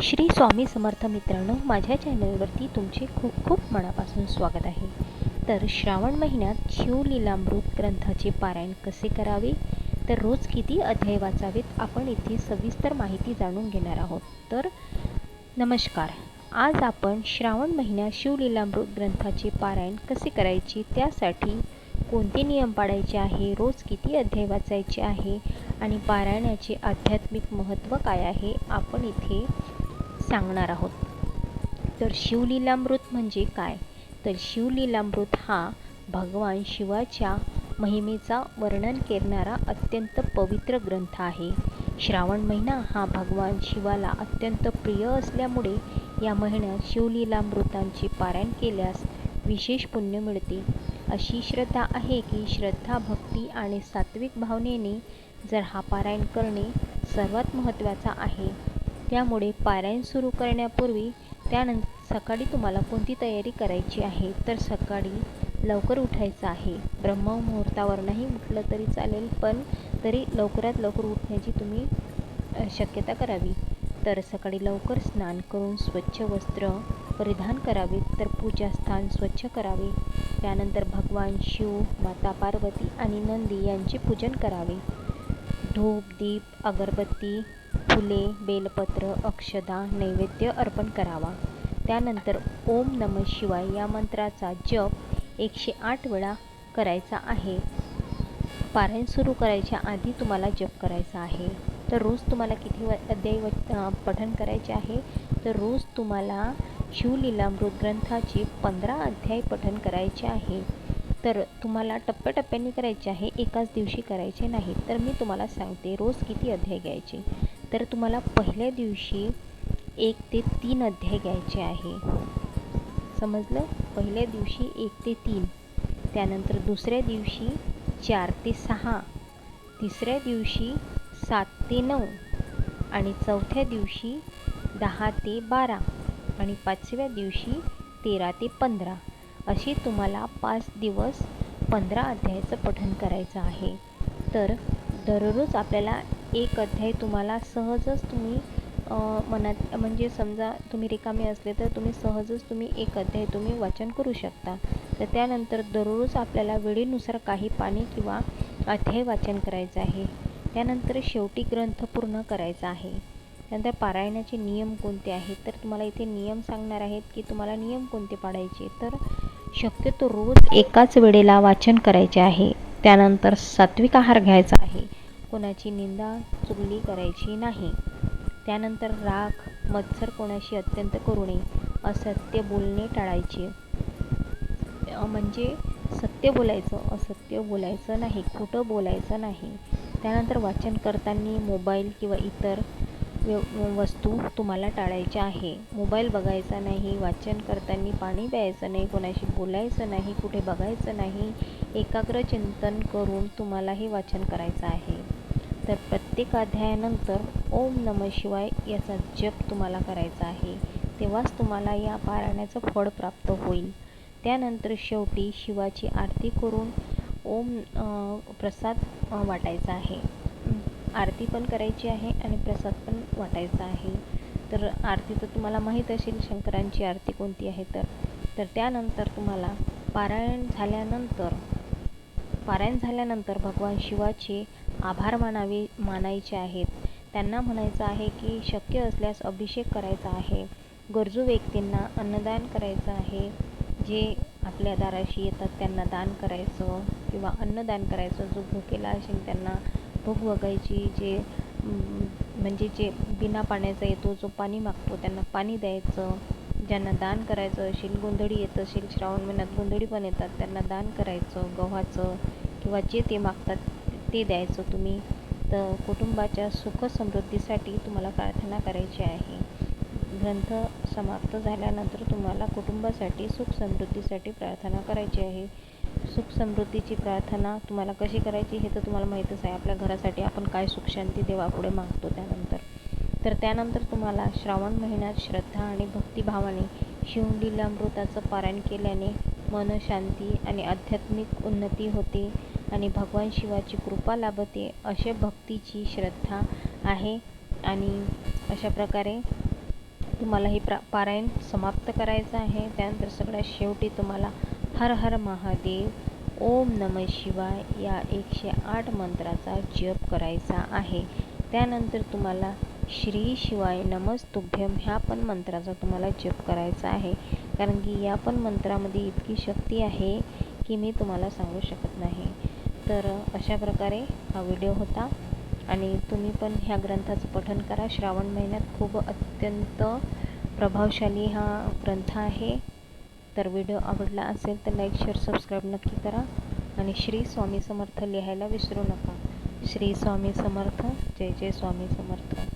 श्री स्वामी समर्थ मित्रांनो, माझ्या चॅनलवरती तुमचे खूप खूप मनापासून स्वागत आहे. तर श्रावण महिन्यात शिवलीलामृत ग्रंथाचे पारायण कसे करावे, तर रोज किती अध्याय वाचावेत, आपण इथे सविस्तर माहिती जाणून घेणार आहोत. तर नमस्कार, आज आपण श्रावण महिन्यात शिवलीलामृत ग्रंथाचे पारायण कसे करायचे, त्यासाठी कोणते नियम पाळायचे आहे, रोज किती अध्याय वाचायचे आहे आणि पारायणाचे आध्यात्मिक महत्त्व काय आहे, आपण इथे सांगणार आहोत. तर शिवलीलामृत म्हणजे काय, तर शिवलीलामृत हा भगवान शिवाच्या महिमेचा वर्णन करणारा अत्यंत पवित्र ग्रंथ आहे. श्रावण महिना हा भगवान शिवाला अत्यंत प्रिय असल्यामुळे या महिन्यात शिवलीलामृतांचे पारायण केल्यास विशेष पुण्य मिळते. अशी श्रद्धा आहे की श्रद्धा, भक्ती आणि सात्विक भावनेने जर हा पारायण करणे सर्वात महत्त्वाचा आहे. त्यामुळे पारायण सुरू करण्यापूर्वी त्यानंतर सकाळी तुम्हाला कोणती तयारी करायची आहे, तर सकाळी लवकर उठायचं आहे. ब्रह्ममुहूर्तावर नाही उठलं तरी चालेल, पण तरी लवकरात लवकर उठण्याची तुम्ही शक्यता करावी. तर सकाळी लवकर स्नान करून स्वच्छ वस्त्र परिधान करावे, तर पूजास्थान स्वच्छ करावे. त्यानंतर भगवान शिव, माता पार्वती आणि नंदी यांचे पूजन करावे. धूप, दीप, अगरबत्ती, फुले, बेलपत्र, अक्षदा, नैवेद्य अर्पण करावा. त्यानंतर ओम नमः शिवाय या मंत्राचा जप 108 वेळा करायचा आहे. पारायण सुरू करायच्या आधी तुम्हाला जप करायचा आहे. तर रोज तुम्हाला किती अध्याय पठण करायचे आहे, तर रोज तुम्हाला शिवलीलामृत ग्रंथाचे 15 अध्याय पठण करायचे आहे. तर तुम्हाला टप्प्याटप्प्याने करायचे आहे, एकाच दिवशी करायचे नाही. तर मी तुम्हाला सांगते रोज किती अध्याय घ्यायचे. तर तुम्हाला पहिल्या दिवशी 1 ते 3 अध्याय घ्यायचे आहे. समजलं? पहिल्या दिवशी 1 ते 3, त्यानंतर दुसऱ्या दिवशी 4 ते 6, तिसऱ्या दिवशी 7 ते 9 आणि चौथ्या दिवशी 10 ते 12 आणि 5व्या दिवशी 13 ते 15. अशी तुम्हाला 5 दिवस 15 अध्यायाचं पठण करायचं आहे. तर दररोज आपल्याला एक अध्याय तुम्हाला सहजच तुम्ही मनात, म्हणजे समजा तुम्ही रिकामे असले तर तुम्ही एक अध्याय तुम्ही वाचन करू शकता. तर त्यानंतर दररोज आपल्याला वेळेनुसार काही पाणी किंवा अध्याय वाचन करायचं आहे. त्यानंतर शेवटी ग्रंथ पूर्ण करायचा आहे. त्यानंतर पारायणाचे नियम कोणते आहेत, तर तुम्हाला इथे नियम सांगणार आहेत की तुम्हाला नियम कोणते पाळायचे. तर शक्यतो रोज एकाच वेळेला वाचन करायचे आहे. त्यानंतर सात्विक आहार घ्यायचा आहे. कोणाची निंदा चुगली करायची नाही. त्यानंतर राग, मत्सर कोणाशी अत्यंत करू नये. असत्य बोलणे टाळायचे, म्हणजे सत्य बोलायचं, असत्य बोलायचं नाही, खोटं बोलायचं नाही. त्यानंतर वाचन करताना मोबाईल किंवा इतर वस्तू तुम्हाला टाळायच्या आहे. मोबाईल बघायचा नाही, वाचन करताना पाणी प्यायचं नाही, कोणाशी बोलायचं नाही, कुठे बघायचं नाही. एकाग्र चिंतन करून तुम्हाला हे वाचन करायचं आहे. तर प्रत्येक अध्यायानंतर ओम नमः शिवाय याचा जप तुम्हाला करायचा आहे. तेव्हाच तुम्हाला या पारायणाचं फळ प्राप्त होईल. त्यानंतर शेवटी शिवाची आरती करून प्रसाद वाटायचा आहे. आरती पण करायची आहे आणि प्रसाद पण वाटायचा आहे. तर आरती तर तुम्हाला माहीत असेल, शंकरांची आरती कोणती आहे. तर त्यानंतर तुम्हाला पारायण झाल्यानंतर भगवान शिवाचे आभार मानायचे आहेत. त्यांना म्हणायचं आहे की शक्य असल्यास अभिषेक करायचा आहे. गरजू व्यक्तींना अन्नदान करायचं आहे. जे आपल्या दाराशी येतात त्यांना दान करायचं किंवा अन्नदान करायचं. जो भुकेला असेल त्यांना भूक बघायची. जे बिना पाण्याचा येतो, जो पाणी मागतो त्यांना पाणी द्यायचं. ज्यांना दान करायचं असेल, गोंधळी येत असेल, श्रावण महिन्यात गोंधळी पण येतात, त्यांना दान करायचं गव्हाचं किंवा जे ते मागतात ते द्यायचं तुम्ही. तर कुटुंबाच्या सुख समृद्धीसाठी तुम्हाला प्रार्थना करायची आहे. ग्रंथ समाप्त झाल्यानंतर तुम्हाला कुटुंबासाठी सुख समृद्धीसाठी प्रार्थना करायची आहे. सुख समृद्धीची प्रार्थना तुम्हाला कशी करायची हे तर तुम्हाला माहीतच आहे. आपल्या घरासाठी आपण काय सुख शांती देवापुढे मागतो. त्यानंतर तुम्हाला श्रावण महिन्यात श्रद्धा आणि भक्तिभावाने शिवलीलामृताचं पारायण केल्याने मनशांती आणि आध्यात्मिक उन्नती होते आणि भगवान शिवाची कृपा लाभते. अशा भक्तीची श्रद्धा आहे आणि अशा प्रकारे तुम्हाला हे पारायण समाप्त करायचं आहे. त्यानंतर सगळ्यात शेवटी तुम्हाला हर हर महादेव, ओम नमः शिवाय या 108 मंत्राचा जप करायचा आहे. त्यानंतर तुम्हाला श्री शिवाय नमस्तुभ्यम ह्या पण मंत्राचा तुम्हाला जप करायचा आहे. कारण की या पण मंत्रामध्ये इतकी शक्ती आहे की मी तुम्हाला सांगू शकत नाही. तर अशा प्रकारे हा व्हिडिओ होता आणि तुम्ही पण ह्या ग्रंथाचं पठण करा. श्रावण महिन्यात खूप अत्यंत प्रभावशाली हा ग्रंथ आहे. तर व्हिडिओ आवडला असेल तर लाईक, शेअर, सबस्क्राईब नक्की करा आणि श्री स्वामी समर्थ लिहायला विसरू नका. श्री स्वामी समर्थ. जय जय स्वामी समर्थ.